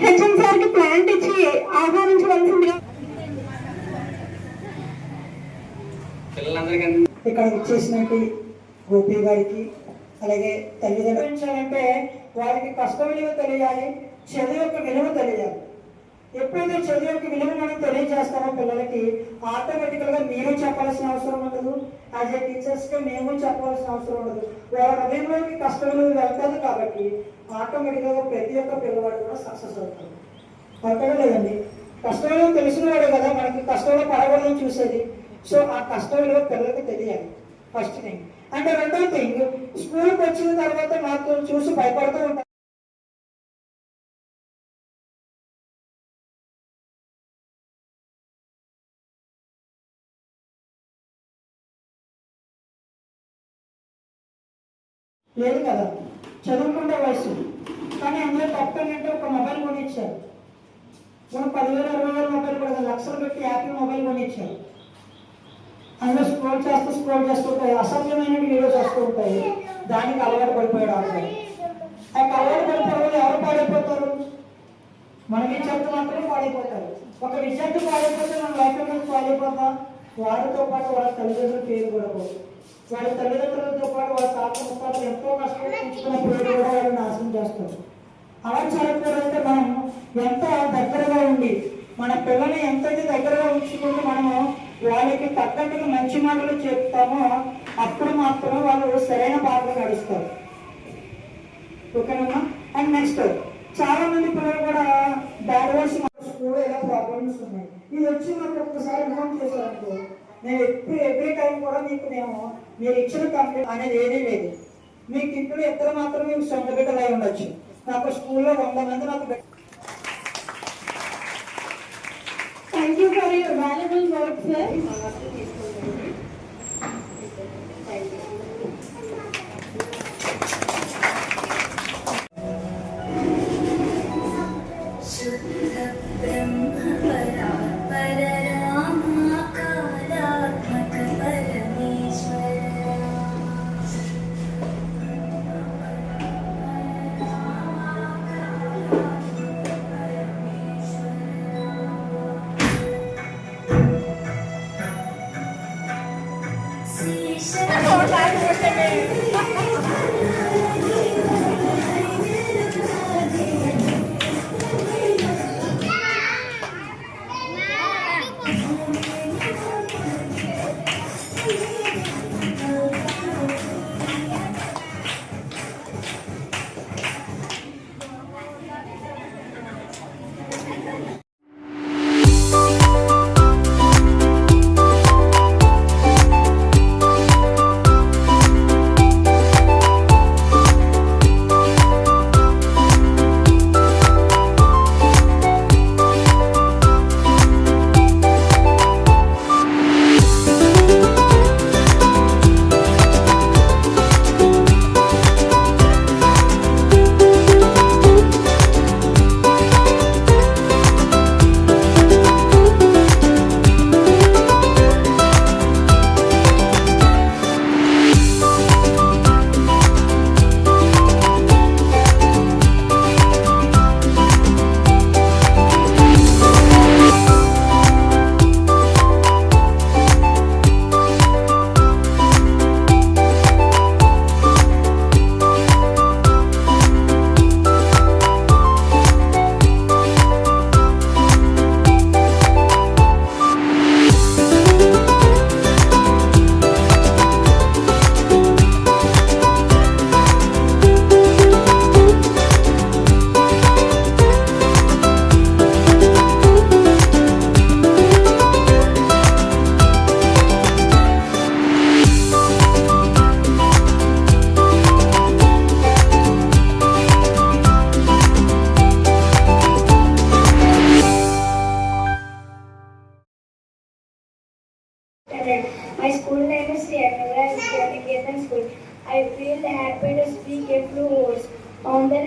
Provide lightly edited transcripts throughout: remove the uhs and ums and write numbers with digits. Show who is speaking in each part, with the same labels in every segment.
Speaker 1: HM సార్కి plant ఇచ్చి ఆహ్వానించవలసిందిగా.
Speaker 2: ఇక్కడ వచ్చేసినట్టు గోపి గారికి అలాగే తల్లిదండ్రులు అంటే వారికి కష్ట విలువ తెలియాలి, చదువు యొక్క విలువ తెలియాలి. ఎప్పుడైతే చదువు యొక్క విలువ మనం తెలియజేస్తామో పిల్లలకి ఆటోమేటికల్గా మీరు చెప్పాల్సిన అవసరం ఉండదు, యాజ్ ఏ టీచర్స్గా మేము చెప్పాల్సిన అవసరం ఉండదు. వాళ్ళ హృదయంలోకి కష్ట విలువ వెళ్తుంది కాబట్టి ఆటోమేటిక్గా ప్రతి ఒక్క పిల్లవాడు కూడా సక్సెస్ అవుతాడు. అక్కడ లేదండి, కష్ట విలువ తెలిసిన వాడు కదా మనకి కష్టంలో పడకూడదని చూసేది. సో ఆ కష్ట విలువ పిల్లలకి తెలియాలి ఫస్ట్ థింగ్. అంటే రెండో థింగ్, స్కూల్కి వచ్చిన తర్వాత నాకు చూసి భయపడుతూ ఉంటాను. లేదు కదా, చదువుకుంటే వయసు. కానీ అందులో తప్పు ఏంటంటే ఒక మొబైల్ కొనిచ్చారు. మనం 10,000 20,000 మొబైల్ కూడా లక్షలు పెట్టి యాపిల్ మొబైల్ కొనిచ్చారు. అందులో స్క్రోల్ చేస్తూ అసభ్యమైన వీడియోస్ వస్తూ ఉంటాయి. దానికి అలవాటు పడిపోయాడు ఆల్రెడీ. ఆ అలవాటు పడిపోవడం ఎవరు పాడైపోతారు? మన విద్యార్థులు మాత్రమే పాడైపోతారు. ఒక విద్యార్థి పాడైపోతే మన లైఫ్ అనేది పాడైపోతాం. వారితో పాటు వాళ్ళ తల్లిదండ్రుల పేరు కూడా పోతుంది. వాళ్ళ తల్లిదండ్రులతో పాటు వాళ్ళ తాత ముత్తాతలు ఎంతో కష్టపడించుకున్న పేరు కూడా వాళ్ళు నాశనం చేస్తారు. అలా జరగకూడదంటే మనం ఎంత దగ్గరగా ఉండి మన పిల్లల్ని ఎంతైతే దగ్గరగా ఉంచుకుంటూ మనము వాళ్ళకి తగ్గట్టుగా మంచి మాటలు చెప్తామో అప్పుడు మాత్రమే వాళ్ళు సరైన బాటలో నడుస్తారు. ఓకేనమ్మా. అండ్ నెక్స్ట్, చాలా మంది పిల్లలు కూడా బ్యాడ్ వర్డ్స్ స్కూల్ ఏదో ప్రాబ్లమ్స్ ఉన్నాయి. ఇది వచ్చి నాకు ఒక్కసారి ఇన్ఫార్మ్ చేశారనుకో, నేను ఎవ్రీ టైం కూడా మీరు ఇచ్చిన కంప్లైంట్ అనేది ఏదీ లేదు. మీకు ఇప్పుడు ఇద్దరు మాత్రం మీకు సొంత బిడ్డలు అయి ఉండొచ్చు. నాకు స్కూల్లో 100 మంది నాకు.
Speaker 1: Thank you for your valuable work sir.
Speaker 3: My school name is Sriyanagara Vidyaniketan School. I feel happy to speak a few words on the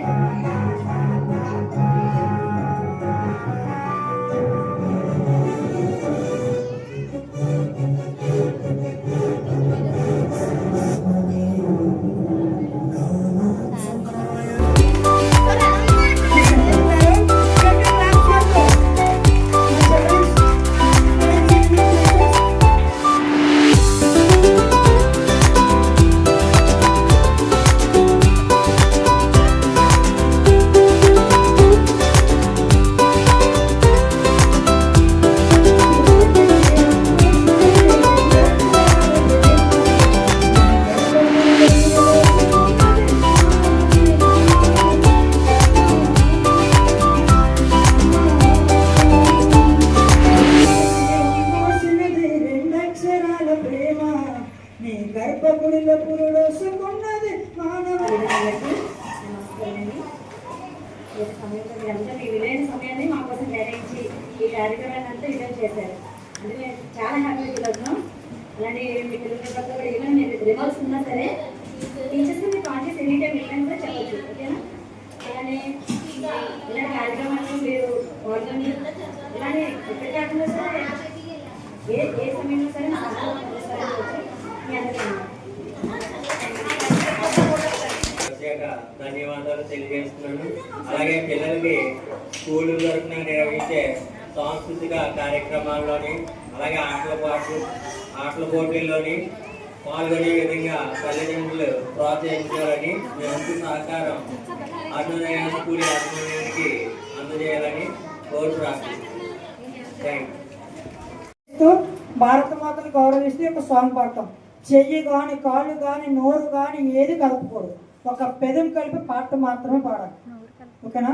Speaker 2: గర్భగుడిలో పురుడోసుకున్నది మానవుడు.
Speaker 4: నమస్కారమండి. ఈ సమయంలో మీరంతా మీ విలువైన సమయాన్ని మా కోసం కేటాయించి ఈ కార్యక్రమాన్ని అంతా విజయం చేశారు. అంటే మేము చాలా హ్యాపీ ఫీల్ అవుతున్నాం. అలాంటి మీ పిల్లల పట్ల కూడా ఏమైనా మీరు రివాల్స్ ఉన్నా సరే టీచర్స్ని మీరు కాల్ చేసి ఎనీ టైం వెళ్ళని కూడా చెప్పచ్చు. ఓకేనా? అలానే ఇలాంటి కార్యక్రమాలను మీరు పాల్గొని ఇలానే ఎక్కడ కాకుండా సరే ఏ సమయంలో సరే మా మీ అందరికీ
Speaker 5: ప్రత్యేక ధన్యవాదాలు తెలియజేస్తున్నాను. అలాగే పిల్లలకి స్కూల్ తరఫున నిర్వహించే సాంస్కృతిక కార్యక్రమాల్లోని అలాగే ఆటల పోటీల్లోని పాల్గొనే విధంగా తల్లిదండ్రులు ప్రోత్సహించాలని మీ వంతు సహకారం అరుణోదయ స్కూల్ యాజమాన్యానికి అందజేయాలని కోరుతున్నాను. Thank you.
Speaker 2: భారత మాతను గౌరవిస్తూ ఒక సాంగ్ పాడతాం. చెయ్యి కానీ కాళ్ళు కానీ నోరు కానీ ఏది కలపకూడదు. ఒక పెదం కలిపి పాట మాత్రమే పాడాలి. ఓకేనా?